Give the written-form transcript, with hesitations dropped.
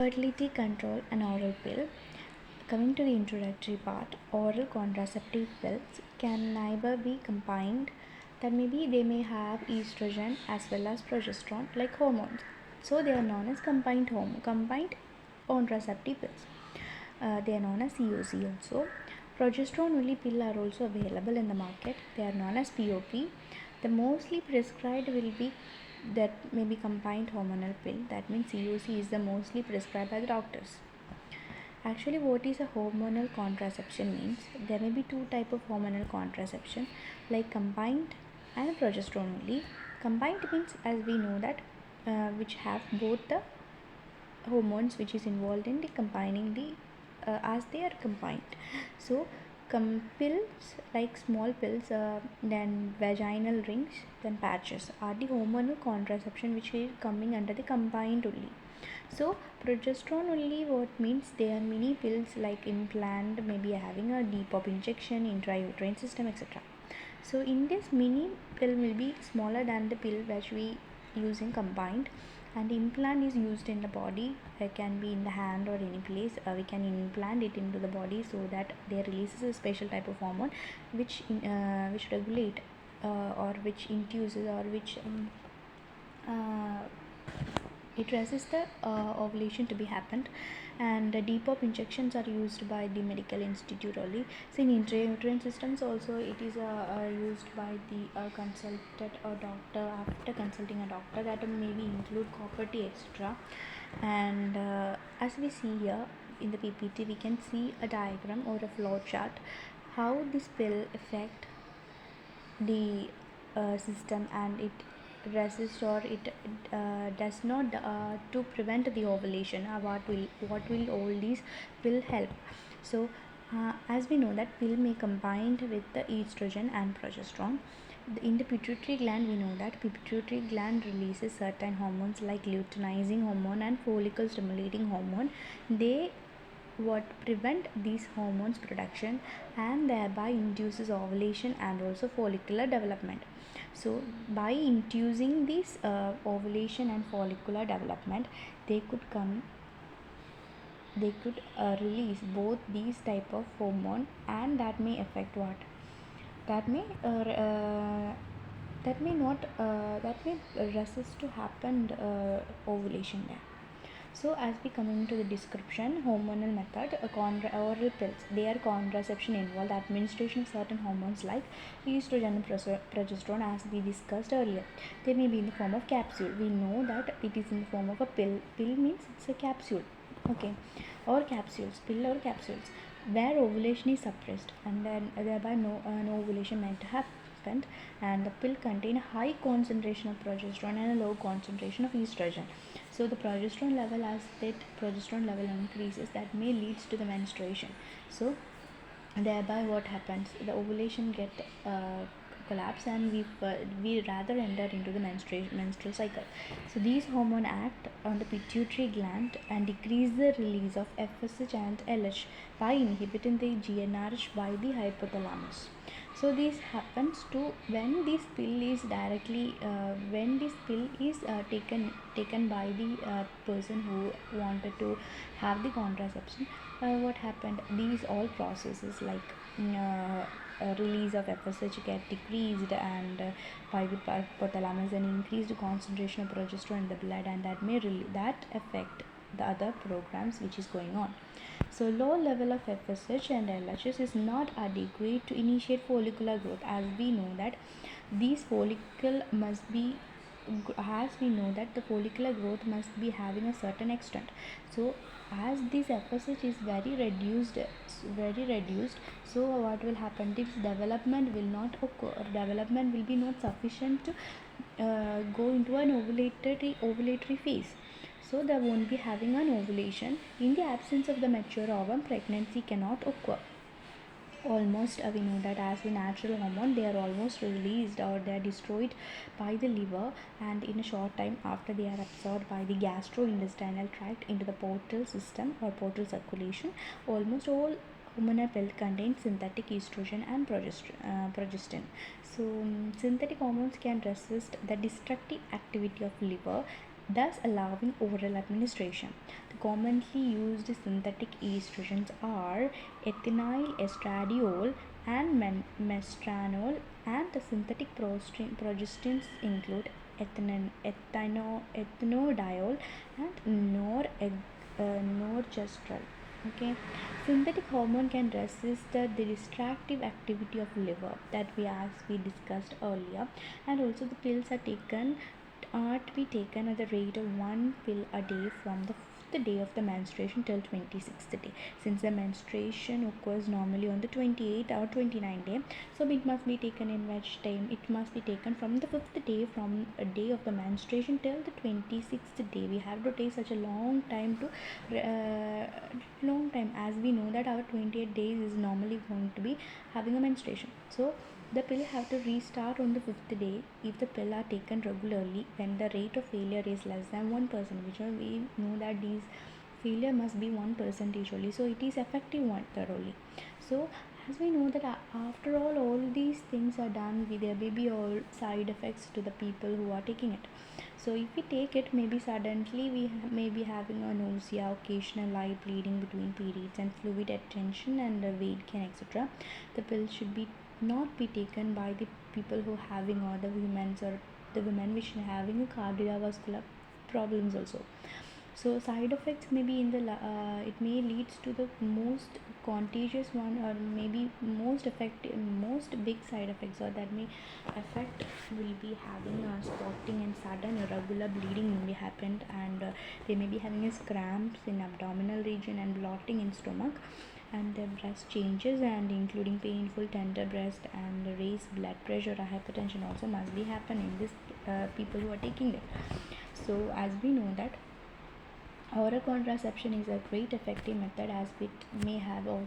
Fertility control and oral pill. Coming to the introductory part, oral contraceptive pills can neither be combined, that maybe they may have estrogen as well as progesterone like hormones. So they are known as combined contraceptive pills. They are known as COC also. Progesterone only pill are also available in the market. They are known as POP. The mostly prescribed will be that may be combined hormonal pill. That means COC is the mostly prescribed by the doctors. Actually, what is a hormonal contraception means? There may be two type of hormonal contraception, like combined and progesterone only. Combined means, as we know that, which have both the hormones which is involved in the combining the as they are combined. So pills like small pills, then vaginal rings, then patches are the hormonal contraception which is coming under the combined only. So progesterone only, what means, they are mini pills like implant, maybe having a depop injection, intrauterine system, etc. So in this mini pill will be smaller than the pill which we use in combined, and the implant is used in the body. It can be in the hand or any place. We can implant it into the body so that there releases a special type of hormone which regulate or which induces or which it resists the ovulation to be happened. And depop injections are used by the medical institute only. So in intrauterine systems also it is used by the consulted a doctor. After consulting a doctor, that maybe include copper T extra. And as we see here in the PPT, we can see a diagram or a flow chart how this pill affect the system, and it resists or it does not to prevent the ovulation. What will all these will help? So as we know that pill may combined with the estrogen and progesterone. In the pituitary gland, we know that pituitary gland releases certain hormones like luteinizing hormone and follicle stimulating hormone. They what prevent these hormones production and thereby induces ovulation and also follicular development. So by inducing this ovulation and follicular development, they could release both these type of hormone, and that may affect what, that may that may not that may resist to happen ovulation there. So as we come into the description, hormonal method, oral pills, they are contraception involve the administration of certain hormones like estrogen and progesterone, as we discussed earlier. They may be in the form of capsule. We know that it is in the form of a pill. Pill means it's a capsule, okay, or capsules, pill or capsules, where ovulation is suppressed, and then thereby no ovulation meant to happen. And the pill contain a high concentration of progesterone and a low concentration of estrogen. So the progesterone level, as that progesterone level increases, that may leads to the menstruation. So thereby what happens, the ovulation get collapse, and we rather enter into the menstrual cycle. So these hormone act on the pituitary gland and decrease the release of FSH and LH by inhibiting the GnRH by the hypothalamus. So this happens to when this pill is directly taken by the person who wanted to have the contraception. What happened, these all processes like release of FSH get decreased, and by the hypothalamus, and increased concentration of progesterone in the blood, and that may that affect the other programs which is going on. So low level of FSH and LHS is not adequate to initiate follicular growth, as we know that these follicle must be, as we know that the follicular growth must be having a certain extent. So as this FSH is very reduced, so what will happen, this development will not occur, development will be not sufficient to go into an ovulatory phase. So they won't be having an ovulation. In the absence of the mature ovum, pregnancy cannot occur. Almost we know that as the natural hormone, they are almost released or they are destroyed by the liver, and in a short time after they are absorbed by the gastrointestinal tract into the portal system or portal circulation. Almost all hormonal pill contains synthetic estrogen and progestin. So synthetic hormones can resist the destructive activity of liver. thus allowing oral administration. The commonly used synthetic estrogens are ethinyl estradiol and mestranol, and the synthetic progestins include ethanodiol and norgestrel. Okay, synthetic hormone can resist the distractive activity of liver, that we, as we discussed earlier, and also the pills are to be taken at the rate of one pill a day from the fifth day of the menstruation till 26th day. Since the menstruation occurs normally on the 28th or 29th day, so it must be taken in which time? It must be taken from the fifth day from a day of the menstruation till the 26th day. We have to take such a long time to long time, as we know that our 28 days is normally going to be having a menstruation. So the pill have to restart on the fifth day if the pill are taken regularly when the rate of failure is less than 1%, which we know that these failure must be 1% only, so it is effective one thoroughly. So as we know that after all these things are done, with there may be all side effects to the people who are taking it. So if we take it, maybe suddenly we may be having a nausea, occasional light bleeding between periods, and fluid retention and weight gain, etc. The pill should be not be taken by the people who having, or the women which are having a cardiovascular problems also. So side effects may be in the it may leads to the most contagious one, or maybe most effective, most big side effects, or that may affect will be having a spotting and sudden irregular bleeding may be happened, and they may be having a cramps in abdominal region and bloating in stomach, and their breast changes, and including painful tender breast and raised blood pressure or hypertension also must be happen in this people who are taking it. So as we know that oral contraception is a great effective method, as it may have all